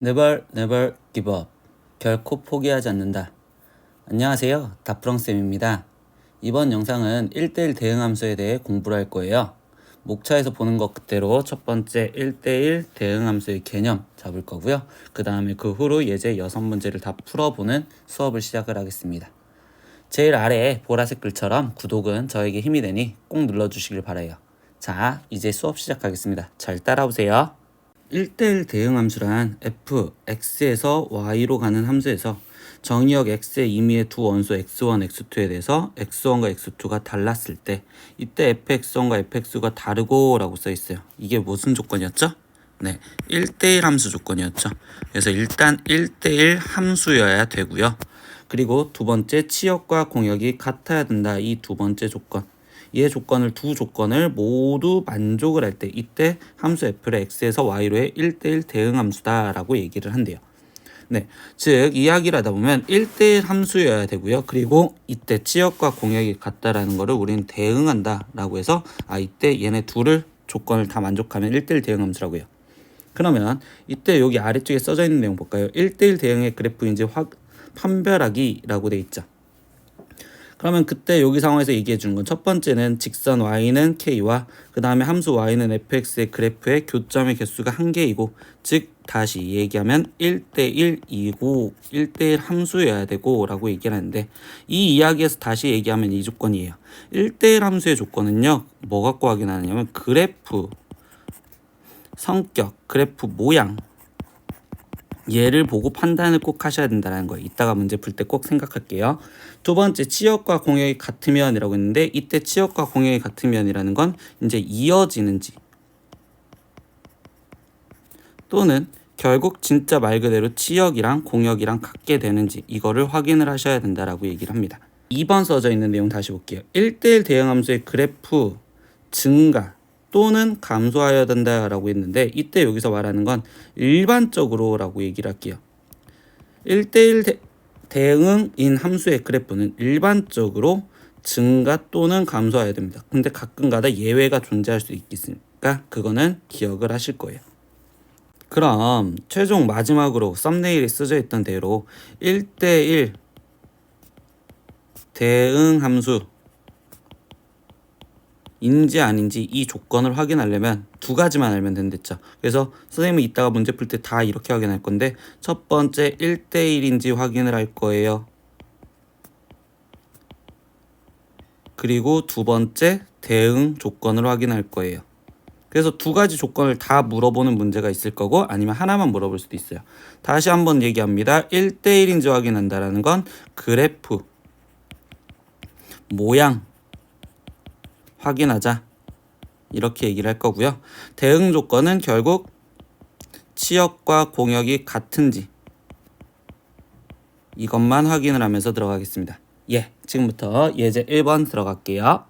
Never, never give up. 결코 포기하지 않는다. 안녕하세요. 다프렁쌤입니다. 이번 영상은 1대1 대응함수에 대해 공부를 할 거예요. 목차에서 보는 것 그대로 첫 번째 1대1 대응함수의 개념 잡을 거고요. 그 다음에 그 후로 예제 6문제를 다 풀어보는 수업을 시작을 하겠습니다. 제일 아래에 보라색 글처럼 구독은 저에게 힘이 되니 꼭 눌러주시길 바라요. 자, 이제 수업 시작하겠습니다. 잘 따라오세요. 1대1 대응 함수란 f, x에서 y로 가는 함수에서 정의역 x의 임의의 두 원소 x1, x2에 대해서 x1과 x2가 달랐을 때 이때 fx1과 fx가 다르고 라고 써 있어요. 이게 무슨 조건이었죠? 네, 1대1 함수 조건이었죠. 그래서 일단 1대1 함수여야 되고요. 그리고 두 번째 치역과 공역이 같아야 된다. 이 두 번째 조건. 이 두 조건을 모두 만족을 할 때 이때 함수 f를 x에서 y로의 1대1 대응 함수다 라고 얘기를 한대요. 네, 즉 이야기를 하다 보면 1대1 함수여야 되고요. 그리고 이때 치역과 공역이 같다라는 거를 우리는 대응한다 라고 해서 이때 얘네 둘을 조건을 다 만족하면 1대1 대응 함수라고요. 그러면 이때 여기 아래쪽에 써져 있는 내용 볼까요? 1대1 대응의 그래프인지 판별하기라고 돼 있죠. 그러면 그때 여기 상황에서 얘기해 주는 건 첫 번째는 직선 y는 k와 그 다음에 함수 y는 fx의 그래프의 교점의 개수가 한 개이고, 즉 다시 얘기하면 1대1이고 1대1 함수여야 되고 라고 얘기를 하는데, 이 이야기에서 다시 얘기하면 이 조건이에요. 1대1 함수의 조건은요, 뭐 갖고 확인하느냐면 그래프 성격, 그래프 모양, 얘를 보고 판단을 꼭 하셔야 된다는 거예요. 이따가 문제 풀 때 꼭 생각할게요. 두 번째, 치역과 공역이 같으면이라고 했는데, 이때 치역과 공역이 같으면이라는 건 이제 이어지는지 또는 결국 진짜 말 그대로 치역이랑 공역이랑 같게 되는지 이거를 확인을 하셔야 된다라고 얘기를 합니다. 2번 써져 있는 내용 다시 볼게요. 1대1 대응 함수의 그래프 증가 또는 감소하여야 된다라고 했는데, 이때 여기서 말하는 건 일반적으로 라고 얘기를 할게요. 1대1 대응인 함수의 그래프는 일반적으로 증가 또는 감소해야 됩니다. 근데 가끔가다 예외가 존재할 수 있겠으니까 그거는 기억을 하실 거예요. 그럼 최종 마지막으로 썸네일에 쓰여 있던 대로 1대1 대응 함수 인지 아닌지 이 조건을 확인하려면 두 가지만 알면 된댔죠. 그래서 선생님이 이따가 문제 풀 때 다 이렇게 확인할 건데, 첫 번째 1대1인지 확인을 할 거예요. 그리고 두 번째 대응 조건을 확인할 거예요. 그래서 두 가지 조건을 다 물어보는 문제가 있을 거고, 아니면 하나만 물어볼 수도 있어요. 다시 한번 얘기합니다. 1대1인지 확인한다는 건 그래프 모양 확인하자 이렇게 얘기를 할 거고요. 대응 조건은 결국 치역과 공역이 같은지 이것만 확인을 하면서 들어가겠습니다. 지금부터 예제 1번 들어갈게요.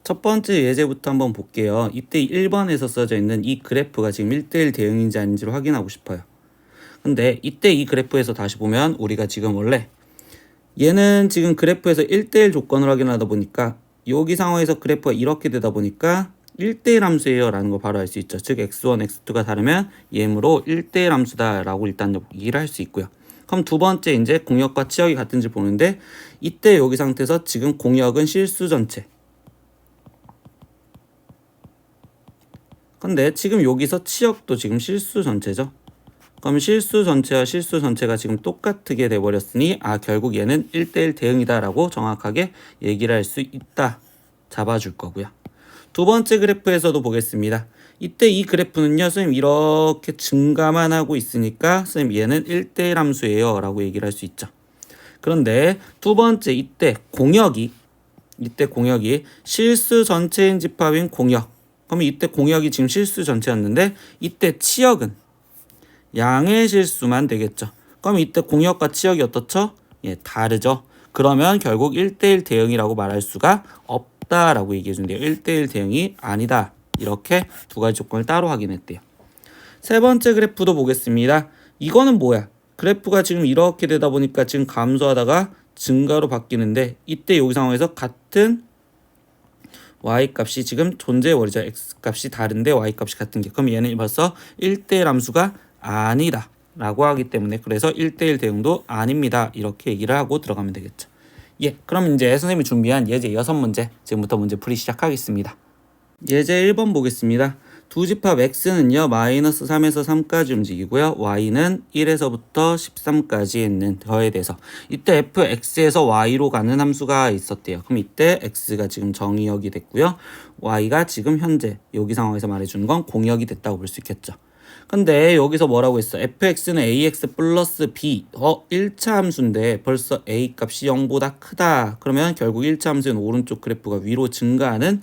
첫 번째 예제부터 한번 볼게요. 이때 1번에서 써져 있는 이 그래프가 지금 1대1 대응인지 아닌지를 확인하고 싶어요. 근데 이때 이 그래프에서 다시 보면 우리가 지금 원래 얘는 지금 그래프에서 1대1 조건을 확인하다 보니까 여기 상황에서 그래프가 이렇게 되다 보니까 1대1 함수예요 라는 거 바로 알 수 있죠. 즉 x1, x2가 다르면 얘므로 1대1 함수다 라고 일단 얘기를 할 수 있고요. 그럼 두 번째 이제 공역과 치역이 같은지 보는데, 이때 여기 상태에서 지금 공역은 실수 전체, 근데 지금 여기서 치역도 지금 실수 전체죠. 그럼 실수 전체와 실수 전체가 지금 똑같게 돼버렸으니 결국 얘는 1대1 대응이다 라고 정확하게 얘기를 할 수 있다 잡아줄 거고요. 두 번째 그래프에서도 보겠습니다. 이때 이 그래프는요, 선생님 이렇게 증가만 하고 있으니까 선생님 얘는 1대1 함수예요 라고 얘기를 할 수 있죠. 그런데 두 번째 이때 공역이 실수 전체인 집합인 공역, 그러면 이때 공역이 지금 실수 전체였는데 이때 치역은 양의 실수만 되겠죠. 그럼 이때 공역과 치역이 어떻죠? 다르죠. 그러면 결국 1대1 대응이라고 말할 수가 없다라고 얘기해 준대요. 1대1 대응이 아니다. 이렇게 두 가지 조건을 따로 확인했대요. 세 번째 그래프도 보겠습니다. 이거는 뭐야? 그래프가 지금 이렇게 되다 보니까 지금 감소하다가 증가로 바뀌는데, 이때 여기 상황에서 같은 y값이 지금 존재해버리죠. x값이 다른데 y값이 같은 게. 그럼 얘는 벌써 1대1 함수가 아니다 라고 하기 때문에 그래서 1대1 대응도 아닙니다 이렇게 얘기를 하고 들어가면 되겠죠. 예, 그럼 이제 선생님이 준비한 예제 6문제 지금부터 문제 풀이 시작하겠습니다. 예제 1번 보겠습니다. 두 집합 x는요 마이너스 3에서 3까지 움직이고요 y는 1에서부터 13까지에 있는 거에 대해서 이때 fx에서 y로 가는 함수가 있었대요. 그럼 이때 x가 지금 정의역이 됐고요 y가 지금 현재 여기 상황에서 말해주는 건 공역이 됐다고 볼 수 있겠죠. 근데 여기서 뭐라고 했어? fx는 ax 플러스 b 1차 함수인데 벌써 a 값이 0보다 크다. 그러면 결국 1차 함수는 오른쪽 그래프가 위로 증가하는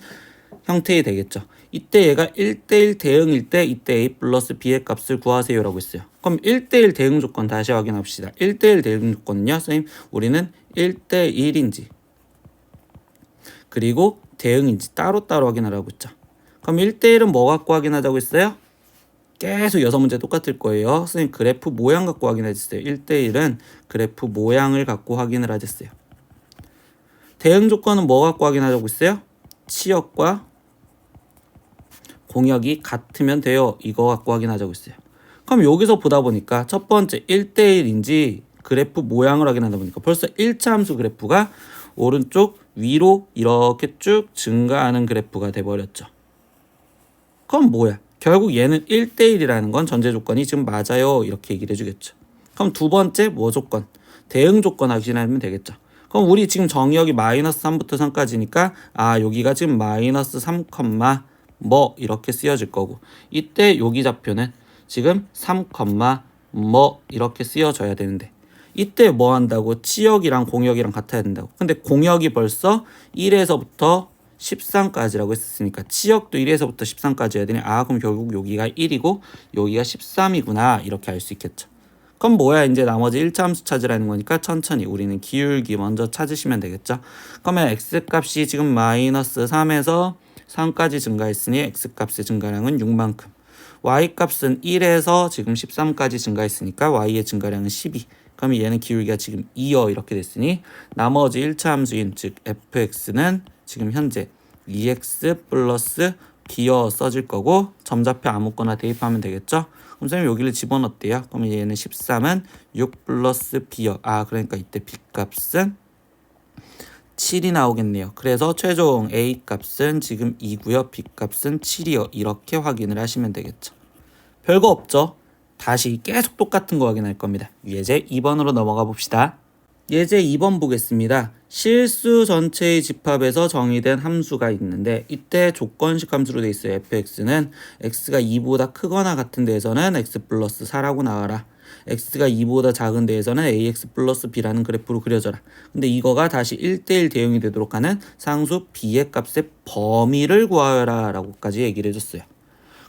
형태이 되겠죠. 이때 얘가 1대1 대응일 때 이때 a 플러스 b의 값을 구하세요 라고 했어요. 그럼 1대1 대응 조건 다시 확인합시다. 1대1 대응 조건은요 선생님 우리는 1대1인지 그리고 대응인지 따로따로 확인하라고 했죠. 그럼 1대1은 뭐 갖고 확인하자고 했어요? 계속 6문제 똑같을 거예요. 선생님 그래프 모양 갖고 확인해주세요. 1대1은 그래프 모양을 갖고 확인을 하셨어요. 대응 조건은 뭐 갖고 확인하자고 했어요? 치역과 공역이 같으면 돼요. 이거 갖고 확인하자고 했어요. 그럼 여기서 보다 보니까 첫 번째 1대1인지 그래프 모양을 확인하다 보니까 벌써 1차 함수 그래프가 오른쪽 위로 이렇게 쭉 증가하는 그래프가 돼버렸죠. 그럼 뭐야? 결국 얘는 1대1이라는 건 전제 조건이 지금 맞아요. 이렇게 얘기를 해주겠죠. 그럼 두 번째 뭐 조건? 대응 조건 확인하면 되겠죠. 그럼 우리 지금 정의역이 마이너스 3부터 3까지니까 여기가 지금 마이너스 3, 뭐 이렇게 쓰여질 거고 이때 여기 좌표는 지금 3, 뭐 이렇게 쓰여져야 되는데 이때 뭐 한다고? 치역이랑 공역이랑 같아야 된다고. 근데 공역이 벌써 1에서부터 13까지라고 했으니까 치역도 1에서부터 13까지 해야 되니 그럼 결국 여기가 1이고 여기가 13이구나 이렇게 알 수 있겠죠. 그럼 뭐야 이제 나머지 1차 함수 찾으라는 거니까 천천히 우리는 기울기 먼저 찾으시면 되겠죠. 그러면 x값이 지금 마이너스 3에서 3까지 증가했으니 x값의 증가량은 6만큼 y값은 1에서 지금 13까지 증가했으니까 y의 증가량은 12 그러면 얘는 기울기가 지금 2여 이렇게 됐으니 나머지 1차 함수인 즉 fx는 지금 현재 2x 플러스 b여 써질 거고 점좌표 아무거나 대입하면 되겠죠. 그럼 선생님 여기를 집어넣었대요. 그러면 얘는 13은 6 플러스 b여 그러니까 이때 b값은 7이 나오겠네요. 그래서 최종 A값은 지금 2고요. B값은 7이요. 이렇게 확인을 하시면 되겠죠. 별거 없죠. 다시 계속 똑같은 거 확인할 겁니다. 예제 2번으로 넘어가 봅시다. 예제 2번 보겠습니다. 실수 전체의 집합에서 정의된 함수가 있는데 이때 조건식 함수로 되어 있어요. fx는 x가 2보다 크거나 같은 데에서는 x 플러스 4라고 나와라. x가 2보다 작은 데에서는 ax 플러스 b라는 그래프로 그려져라. 근데 이거가 다시 1대1 대응이 되도록 하는 상수 b의 값의 범위를 구하여라 라고까지 얘기를 해줬어요.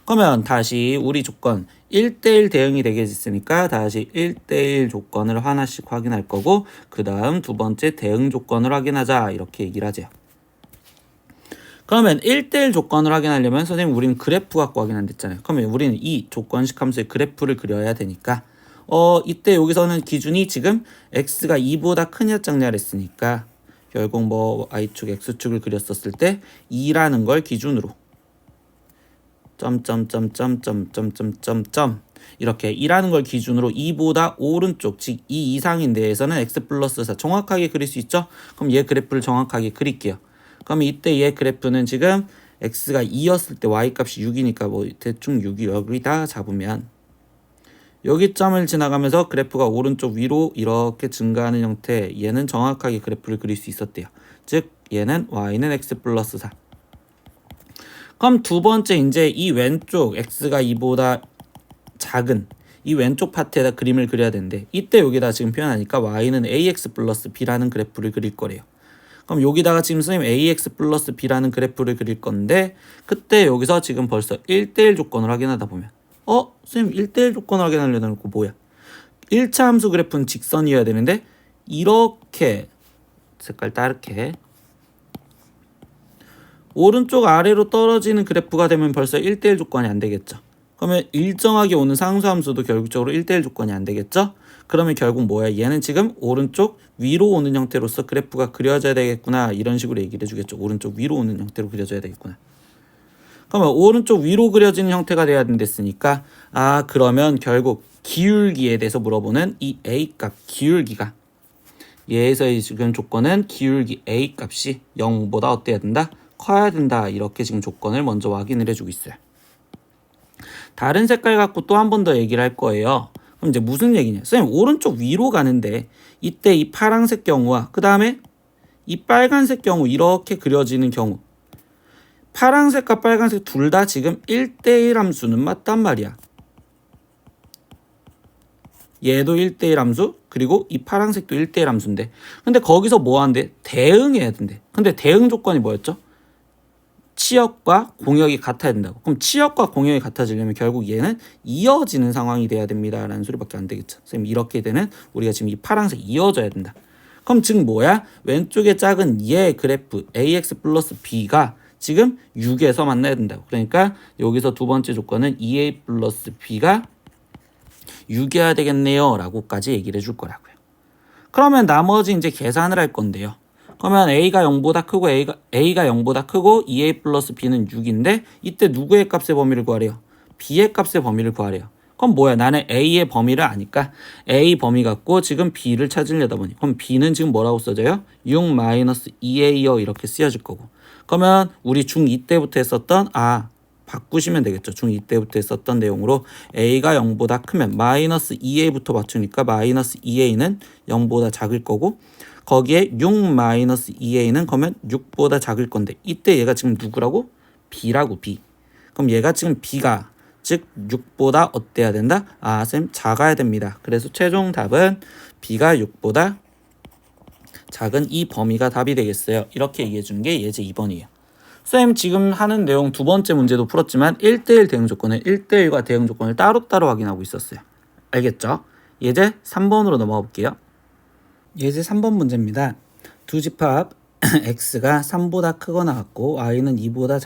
그러면 다시 우리 조건 1대1 대응이 되게 됐으니까 다시 1대1 조건을 하나씩 확인할 거고 그 다음 두 번째 대응 조건을 확인하자 이렇게 얘기를 하죠. 그러면 1대1 조건을 확인하려면 선생님 우리는 그래프 갖고 확인한다 했잖아요. 그러면 우리는 이 조건식 함수의 그래프를 그려야 되니까 이때 여기서는 기준이 지금 x가 2보다 크냐 작냐를 했으니까 결국 뭐 y축 x축을 그렸었을 때 2라는 걸 기준으로 점점점점점점점점 이렇게 2라는 걸 기준으로 2보다 오른쪽 즉 2 이상인 데에서는 x 플러스 4 정확하게 그릴 수 있죠? 그럼 얘 그래프를 정확하게 그릴게요. 그럼 이때 얘 그래프는 지금 x가 2였을 때 y값이 6이니까 뭐 대충 6이 여기다 잡으면 여기 점을 지나가면서 그래프가 오른쪽 위로 이렇게 증가하는 형태 얘는 정확하게 그래프를 그릴 수 있었대요. 즉 얘는 y는 x 플러스 4 그럼 두 번째 이제 이 왼쪽 x가 2보다 작은 이 왼쪽 파트에다 그림을 그려야 되는데 이때 여기다 지금 표현하니까 y는 ax 플러스 b라는 그래프를 그릴 거래요. 그럼 여기다가 지금 선생님 ax 플러스 b라는 그래프를 그릴 건데 그때 여기서 지금 벌써 1대1 조건을 확인하다 보면 선생님 1대1 조건을 확인하려다 놓고 뭐야 1차 함수 그래프는 직선이어야 되는데 이렇게 색깔 따르게 오른쪽 아래로 떨어지는 그래프가 되면 벌써 1대1 조건이 안 되겠죠. 그러면 일정하게 오는 상수함수도 결국적으로 1대1 조건이 안 되겠죠. 그러면 결국 뭐야 얘는 지금 오른쪽 위로 오는 형태로서 그래프가 그려져야 되겠구나 이런 식으로 얘기를 해주겠죠. 오른쪽 위로 오는 형태로 그려져야 되겠구나. 그러면 오른쪽 위로 그려지는 형태가 돼야 된댔으니까 그러면 결국 기울기에 대해서 물어보는 이 A값 기울기가 얘에서의 지금 조건은 기울기 A 값이 0보다 어때야 된다? 커야 된다. 이렇게 지금 조건을 먼저 확인을 해주고 있어요. 다른 색깔 갖고 또 한 번 더 얘기를 할 거예요. 그럼 이제 무슨 얘기냐? 선생님 오른쪽 위로 가는데 이때 이 파란색 경우와 그 다음에 이 빨간색 경우 이렇게 그려지는 경우 파란색과 빨간색 둘 다 지금 1대1 함수는 맞단 말이야. 얘도 1대1 함수 그리고 이 파란색도 1대1 함수인데 근데 거기서 뭐 한대? 대응해야 된대. 근데 대응 조건이 뭐였죠? 치역과 공역이 같아야 된다고. 그럼 치역과 공역이 같아지려면 결국 얘는 이어지는 상황이 돼야 됩니다 라는 소리밖에 안 되겠죠. 선생님 이렇게 되는 우리가 지금 이 파란색 이어져야 된다. 그럼 즉 뭐야? 왼쪽에 작은 얘 그래프 ax 플러스 b가 지금 6에서 만나야 된다고. 그러니까 여기서 두 번째 조건은 2a 플러스 b가 6이어야 되겠네요 라고까지 얘기를 해줄 거라고요. 그러면 나머지 이제 계산을 할 건데요. 그러면 a가 0보다 크고 a가 0보다 크고 2a 플러스 b는 6인데 이때 누구의 값의 범위를 구하래요? b의 값의 범위를 구하래요. 그럼 뭐야? 나는 a의 범위를 아니까 a 범위 갖고 지금 b를 찾으려다 보니 그럼 b는 지금 뭐라고 써져요? 6 마이너스 2a요 이렇게 쓰여질 거고. 그러면 우리 중2 때부터 했었던 바꾸시면 되겠죠. 중2 때부터 했었던 내용으로 a가 0보다 크면 마이너스 2a부터 맞추니까 마이너스 2a는 0보다 작을 거고 거기에 6 마이너스 2a는 그러면 6보다 작을 건데 이때 얘가 지금 누구라고? b라고 b. 그럼 얘가 지금 b가 즉 6보다 어때야 된다? 쌤 작아야 됩니다. 그래서 최종 답은 b가 6보다 작은 이 범위가 답이 되겠어요. 이렇게 얘기해 주는 게 예제 2번이에요. 쌤 지금 하는 내용 두 번째 문제도 풀었지만 1대1 대응 조건을 1대1과 대응 조건을 따로따로 확인하고 있었어요. 알겠죠? 예제 3번으로 넘어가 볼게요. 예제 3번 문제입니다. 두 집합 x가 3보다 크거나 같고 y는 2보다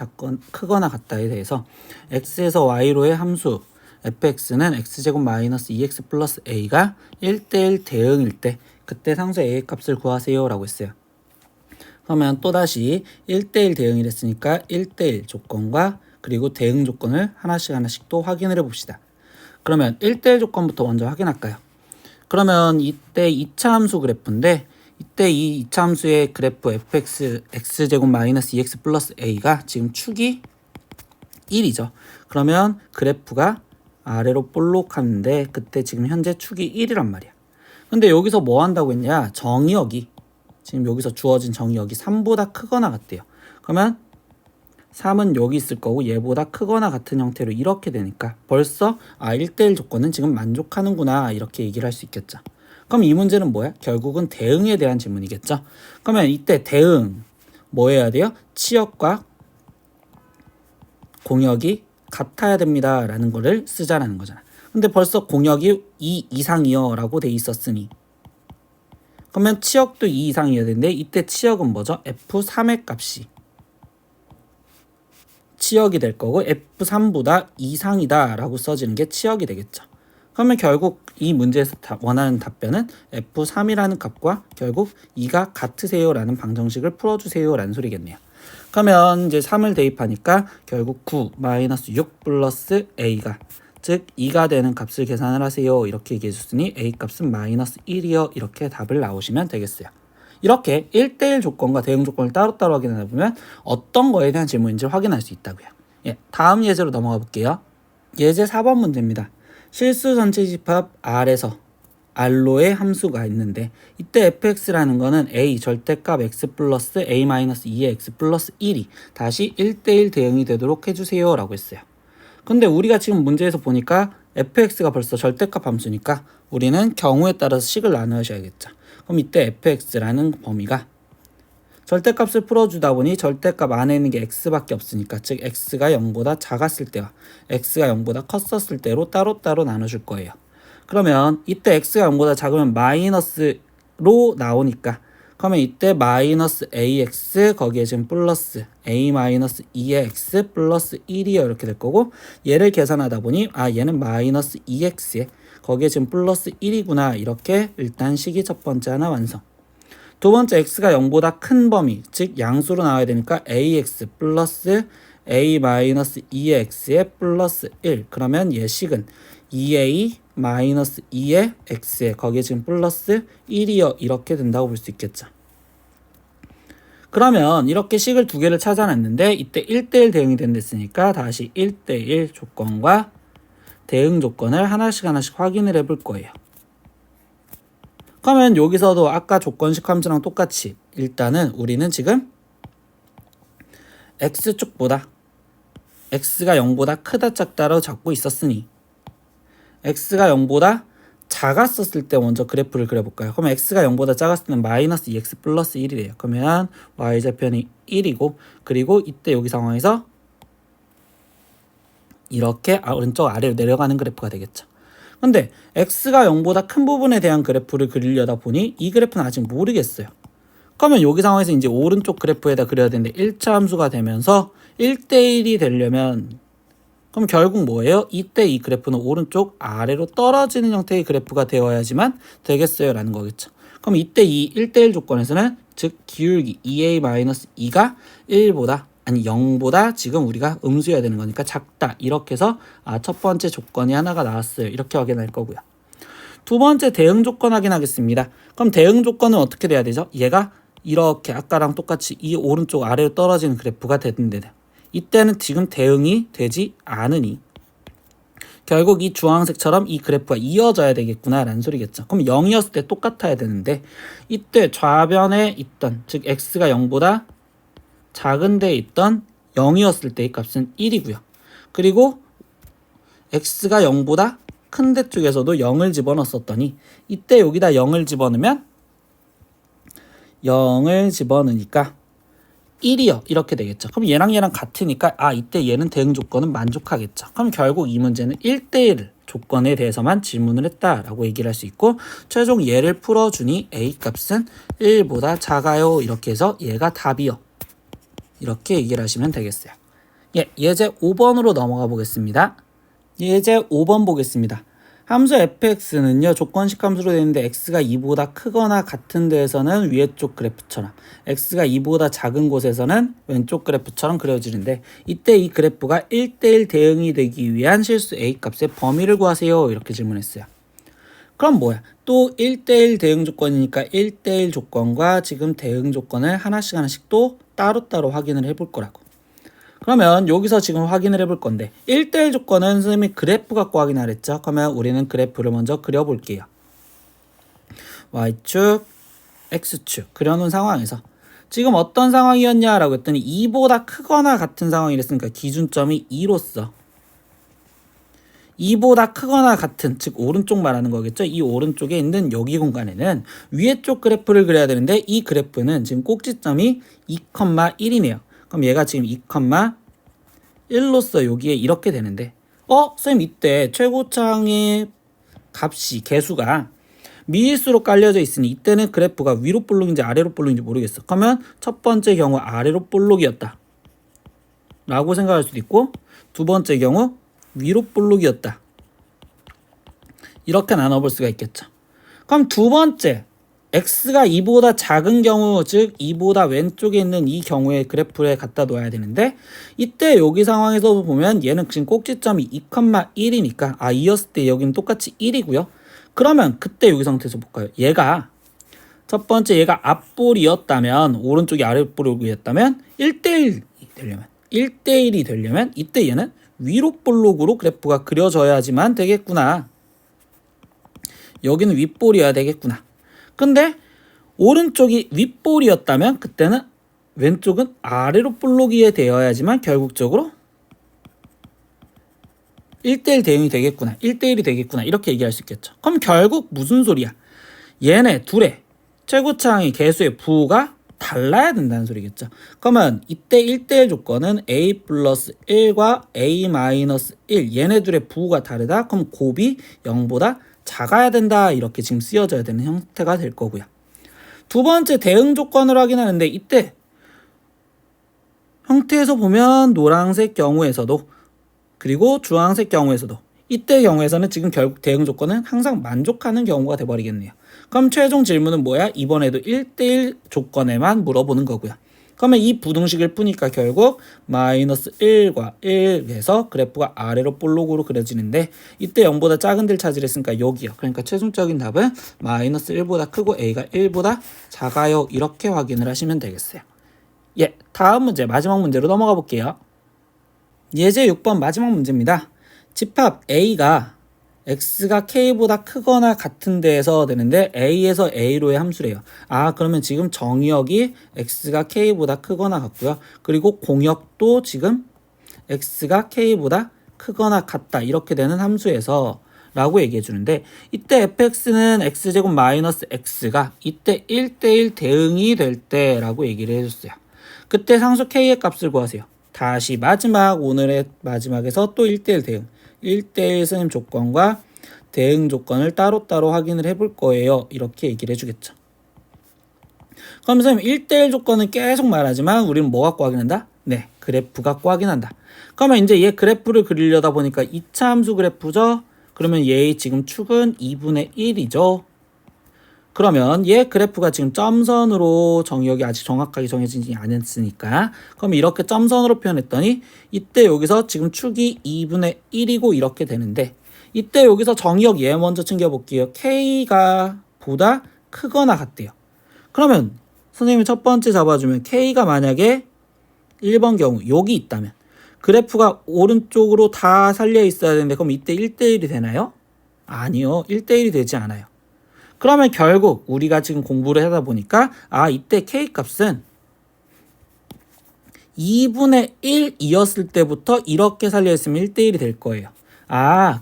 크거나 같다에 대해서 x에서 y로의 함수 fx는 x제곱 마이너스 2x 플러스 a가 1대1 대응일 때 그때 상수 a의 값을 구하세요 라고 했어요. 그러면 또다시 1대1 대응이랬으니까 1대1 조건과 그리고 대응 조건을 하나씩 또 확인을 해봅시다. 그러면 1대1 조건부터 먼저 확인할까요? 그러면 이때 2차 함수 그래프인데 이때 이 2차 함수의 그래프 fx x제곱 마이너스 2x 플러스 a가 지금 축이 1이죠. 그러면 그래프가 아래로 볼록하는데 그때 지금 현재 축이 1이란 말이야. 근데 여기서 뭐 한다고 했냐? 정의역이 지금 여기서 주어진 정의역이 3보다 크거나 같대요. 그러면 3은 여기 있을 거고 얘보다 크거나 같은 형태로 이렇게 되니까 벌써 1대1 조건은 지금 만족하는구나 이렇게 얘기를 할 수 있겠죠. 그럼 이 문제는 뭐야? 결국은 대응에 대한 질문이겠죠. 그러면 이때 대응 뭐 해야 돼요? 치역과 공역이 같아야 됩니다 라는 거를 쓰자라는 거잖아. 근데 벌써 공역이 2 이상이요 라고 돼 있었으니 그러면 치역도 2 이상이어야 되는데 이때 치역은 뭐죠? F3의 값이 치역이 될 거고 F3보다 이상이다 라고 써지는 게 치역이 되겠죠. 그러면 결국 이 문제에서 원하는 답변은 F3이라는 값과 결국 2가 같으세요 라는 방정식을 풀어주세요 라는 소리겠네요. 그러면 이제 3을 대입하니까 결국 9 마이너스 6 플러스 a가 즉 2가 되는 값을 계산을 하세요 이렇게 얘기해 줬으니 a 값은 마이너스 1이요 이렇게 답을 나오시면 되겠어요. 이렇게 1대1 조건과 대응 조건을 따로따로 확인하다 보면 어떤 거에 대한 질문인지 확인할 수 있다고요. 다음 예제로 넘어가 볼게요. 예제 4번 문제입니다. 실수 전체 집합 R에서 R로의 함수가 있는데 이때 fx라는 거는 a 절대값 x 플러스 a 마이너스 2의 x 플러스 1이 다시 1대1 대응이 되도록 해주세요 라고 했어요. 근데 우리가 지금 문제에서 보니까 fx가 벌써 절대값 함수니까 우리는 경우에 따라서 식을 나누셔야겠죠. 그럼 이때 fx라는 범위가 절대값을 풀어주다 보니 절대값 안에 있는 게 x밖에 없으니까 즉 x가 0보다 작았을 때와 x가 0보다 컸었을 때로 따로따로 나눠줄 거예요. 그러면 이때 x가 0보다 작으면 마이너스로 나오니까 그러면 이때 마이너스 ax 거기에 지금 플러스 a 마이너스 2의 x 플러스 1이요 이렇게 될 거고 얘를 계산하다 보니 얘는 마이너스 2x에 거기에 지금 플러스 1이구나 이렇게 일단 식이 첫 번째 하나 완성. 두 번째 x가 0보다 큰 범위 즉 양수로 나와야 되니까 ax 플러스 a-2의 x에 플러스 1. 그러면 예식은 2a-2의 x에 거기에 지금 플러스 1이요. 이렇게 된다고 볼 수 있겠죠. 그러면 이렇게 식을 두 개를 찾아냈는데 이때 1대1 대응이 된댔으니까 다시 1대1 조건과 대응 조건을 하나씩 확인을 해볼 거예요. 그러면 여기서도 아까 조건식 함수랑 똑같이 일단은 우리는 지금 x축보다 x가 0보다 크다 작다로 잡고 있었으니 x가 0보다 작았었을 때 먼저 그래프를 그려볼까요? 그러면 x가 0보다 작았을 때는 마이너스 2x 플러스 1이래요. 그러면 y좌편이 1이고 그리고 이때 여기 상황에서 이렇게 오른쪽 아래로 내려가는 그래프가 되겠죠. 근데 x가 0보다 큰 부분에 대한 그래프를 그리려다 보니 이 그래프는 아직 모르겠어요. 그러면 여기 상황에서 이제 오른쪽 그래프에다 그려야 되는데 1차 함수가 되면서 1대1이 되려면 그럼 결국 뭐예요? 이때 이 그래프는 오른쪽 아래로 떨어지는 형태의 그래프가 되어야지만 되겠어요 라는 거겠죠. 그럼 이때 이 1대1 조건에서는 즉 기울기 2a-2가 1보다 아니 0보다 지금 우리가 음수여야 되는 거니까 작다 이렇게 해서 첫 번째 조건이 하나가 나왔어요. 이렇게 확인할 거고요. 두 번째 대응 조건 확인하겠습니다. 그럼 대응 조건은 어떻게 돼야 되죠? 얘가 이렇게 아까랑 똑같이 이 오른쪽 아래로 떨어지는 그래프가 되는데 이때는 지금 대응이 되지 않으니 결국 이 주황색처럼 이 그래프가 이어져야 되겠구나 라는 소리겠죠. 그럼 0이었을 때 똑같아야 되는데 이때 좌변에 있던 즉 x가 0보다 작은 데에 있던 0이었을 때의 값은 1이고요. 그리고 x가 0보다 큰 데 쪽에서도 0을 집어넣었더니 이때 여기다 0을 집어넣으면 0을 집어넣으니까 1이요. 이렇게 되겠죠. 그럼 얘랑 같으니까 이때 얘는 대응 조건은 만족하겠죠. 그럼 결국 이 문제는 1대1 조건에 대해서만 질문을 했다라고 얘기를 할 수 있고 최종 얘를 풀어주니 a 값은 1보다 작아요. 이렇게 해서 얘가 답이요. 이렇게 얘기를 하시면 되겠어요. 예제 5번으로 넘어가 보겠습니다. 예제 5번 보겠습니다. 함수 fx는요 조건식 함수로 되는데 x가 2보다 크거나 같은 데에서는 위에 쪽 그래프처럼 x가 2보다 작은 곳에서는 왼쪽 그래프처럼 그려지는데 이때 이 그래프가 1대1 대응이 되기 위한 실수 a 값의 범위를 구하세요. 이렇게 질문했어요. 그럼 뭐야? 또 1대1 대응 조건이니까 1대1 조건과 지금 대응 조건을 하나씩 또 따로따로 확인을 해볼 거라고. 그러면 여기서 지금 확인을 해볼 건데 1대1 조건은 선생님이 그래프 갖고 확인하라 했죠. 그러면 우리는 그래프를 먼저 그려볼게요. Y축, X축 그려놓은 상황에서 지금 어떤 상황이었냐라고 했더니 2보다 크거나 같은 상황이랬으니까 기준점이 2로서 2보다 크거나 같은 즉 오른쪽 말하는 거겠죠. 이 오른쪽에 있는 여기 공간에는 위에 쪽 그래프를 그려야 되는데 이 그래프는 지금 꼭지점이 2,1이네요. 그럼 얘가 지금 2,1로서 여기에 이렇게 되는데 선생님 이때 최고창의 값이 개수가 미일수로 깔려져 있으니 이때는 그래프가 위로 볼록인지 아래로 볼록인지 모르겠어. 그러면 첫 번째 경우 아래로 볼록이었다 라고 생각할 수도 있고 두 번째 경우 위로 볼록이었다 이렇게 나눠볼 수가 있겠죠. 그럼 두 번째 x가 2보다 작은 경우 즉 2보다 왼쪽에 있는 이 경우에 그래프에 갖다 놓아야 되는데 이때 여기 상황에서 보면 얘는 지금 꼭지점이 2,1이니까 2였을 때 여기는 똑같이 1이고요. 그러면 그때 여기 상태에서 볼까요? 얘가 첫 번째 얘가 앞볼이었다면 오른쪽이 아랫볼이었다면 1대1이 되려면 이때 얘는 위로 볼록으로 그래프가 그려져야지만 되겠구나. 여기는 윗볼이어야 되겠구나. 근데 오른쪽이 윗볼이었다면 그때는 왼쪽은 아래로 볼록이 되어야지만 결국적으로 1대1 대응이 되겠구나. 1대1이 되겠구나. 이렇게 얘기할 수 있겠죠. 그럼 결국 무슨 소리야? 얘네 둘의 최고차항의 개수의 부호가 달라야 된다는 소리겠죠. 그러면 이때 1대1 조건은 a 플러스 1과 a 마이너스 1 얘네 둘의 부호가 다르다. 그럼 곱이 0보다 작아야 된다. 이렇게 지금 쓰여져야 되는 형태가 될 거고요. 두 번째 대응 조건을 확인하는데 이때 형태에서 보면 노란색 경우에서도 그리고 주황색 경우에서도 이때 경우에서는 지금 결국 대응 조건은 항상 만족하는 경우가 돼버리겠네요. 그럼 최종 질문은 뭐야? 이번에도 1대1 조건에만 물어보는 거고요. 그러면 이 부등식을 푸니까 결국 마이너스 1과 1에서 그래프가 아래로 볼록으로 그려지는데 이때 0보다 작은 데를 찾으랬으니까 여기요. 그러니까 최종적인 답은 마이너스 1보다 크고 a가 1보다 작아요. 이렇게 확인을 하시면 되겠어요. 예, 다음 문제 마지막 문제로 넘어가 볼게요. 예제 6번 마지막 문제입니다. 집합 a가 x가 k보다 크거나 같은 데에서 되는데 a에서 a로의 함수래요. 아, 그러면 지금 정의역이 x가 k보다 크거나 같고요. 그리고 공역도 지금 x가 k보다 크거나 같다 이렇게 되는 함수에서 라고 얘기해 주는데 이때 fx는 x제곱 마이너스 x가 이때 1대1 대응이 될 때라고 얘기를 해줬어요. 그때 상수 k의 값을 구하세요. 다시 오늘의 마지막에서 또 1대1 대응 1대1 선생님 조건과 대응 조건을 따로따로 확인을 해볼 거예요. 이렇게 얘기를 해주겠죠. 그럼 선생님 1대1 조건은 계속 말하지만 우리는 뭐 갖고 확인한다? 네, 그래프 갖고 확인한다. 그러면 이제 얘 그래프를 그리려다 보니까 2차 함수 그래프죠. 그러면 얘의 지금 축은 2분의 1이죠. 그러면 얘 그래프가 지금 점선으로 정의역이 아직 정확하게 정해지지 않았으니까 그럼 이렇게 점선으로 표현했더니 이때 여기서 지금 축이 2분의 1이고 이렇게 되는데 이때 여기서 정의역 얘 먼저 챙겨볼게요. K가 보다 크거나 같대요. 그러면 선생님이 첫 번째 잡아주면 K가 만약에 1번 경우 여기 있다면 그래프가 오른쪽으로 다 살려 있어야 되는데 그럼 이때 1대1이 되나요? 아니요. 1대1이 되지 않아요. 그러면 결국 우리가 지금 공부를 하다 보니까 이때 K값은 2분의 1이었을 때부터 이렇게 살려있으면 1대1이 될 거예요.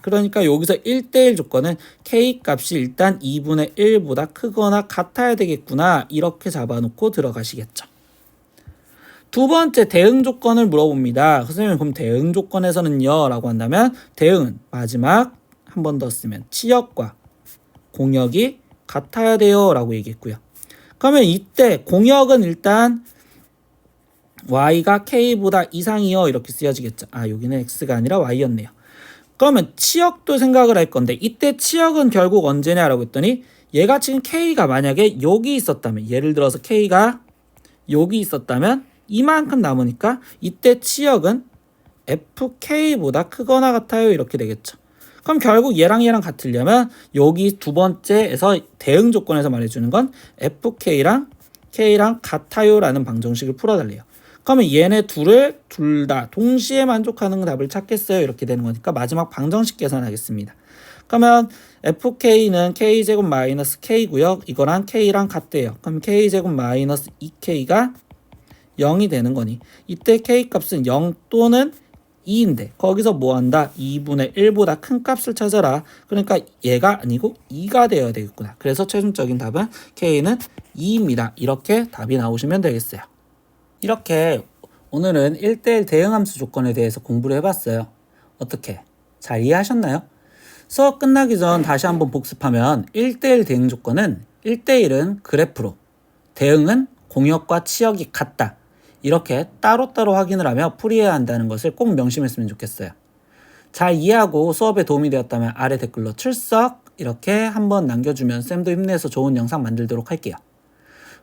그러니까 여기서 1대1 조건은 K값이 일단 2분의 1보다 크거나 같아야 되겠구나 이렇게 잡아놓고 들어가시겠죠. 두 번째 대응 조건을 물어봅니다. 선생님 그럼 대응 조건에서는요 라고 한다면 대응은 마지막 한 번 더 쓰면 치역과 공역이 같아야 돼요 라고 얘기했고요. 그러면 이때 공역은 일단 y가 k보다 이상이요 이렇게 쓰여지겠죠. 여기는 x가 아니라 y였네요. 그러면 치역도 생각을 할 건데 이때 치역은 결국 언제냐라고 했더니 얘가 지금 k가 만약에 여기 있었다면 예를 들어서 k가 여기 있었다면 이만큼 남으니까 이때 치역은 fk보다 크거나 같아요 이렇게 되겠죠. 그럼 결국 얘랑 같으려면 여기 두 번째에서 대응 조건에서 말해주는 건 fk랑 k랑 같아요 라는 방정식을 풀어달래요. 그러면 얘네 둘을 둘 다 동시에 만족하는 답을 찾겠어요 이렇게 되는 거니까 마지막 방정식 계산하겠습니다. 그러면 fk는 k제곱 마이너스 k고요. 이거랑 k랑 같대요. 그럼 k제곱 마이너스 2k가 0이 되는 거니 이때 k값은 0 또는 2인데 거기서 뭐한다? 2분의 1보다 큰 값을 찾아라. 그러니까 얘가 아니고 2가 되어야 되겠구나. 그래서 최종적인 답은 K는 2입니다. 이렇게 답이 나오시면 되겠어요. 이렇게 오늘은 1대1 대응함수 조건에 대해서 공부를 해봤어요. 어떻게? 잘 이해하셨나요? 수업 끝나기 전 다시 한번 복습하면 1대1 대응 조건은 1대1은 그래프로, 대응은 공역과 치역이 같다. 이렇게 따로따로 확인을 하며 풀이해야 한다는 것을 꼭 명심했으면 좋겠어요. 잘 이해하고 수업에 도움이 되었다면 아래 댓글로 출석 이렇게 한번 남겨주면 쌤도 힘내서 좋은 영상 만들도록 할게요.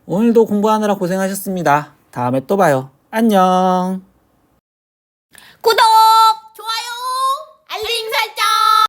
오늘도 공부하느라 고생하셨습니다. 다음에 또 봐요. 안녕. 구독!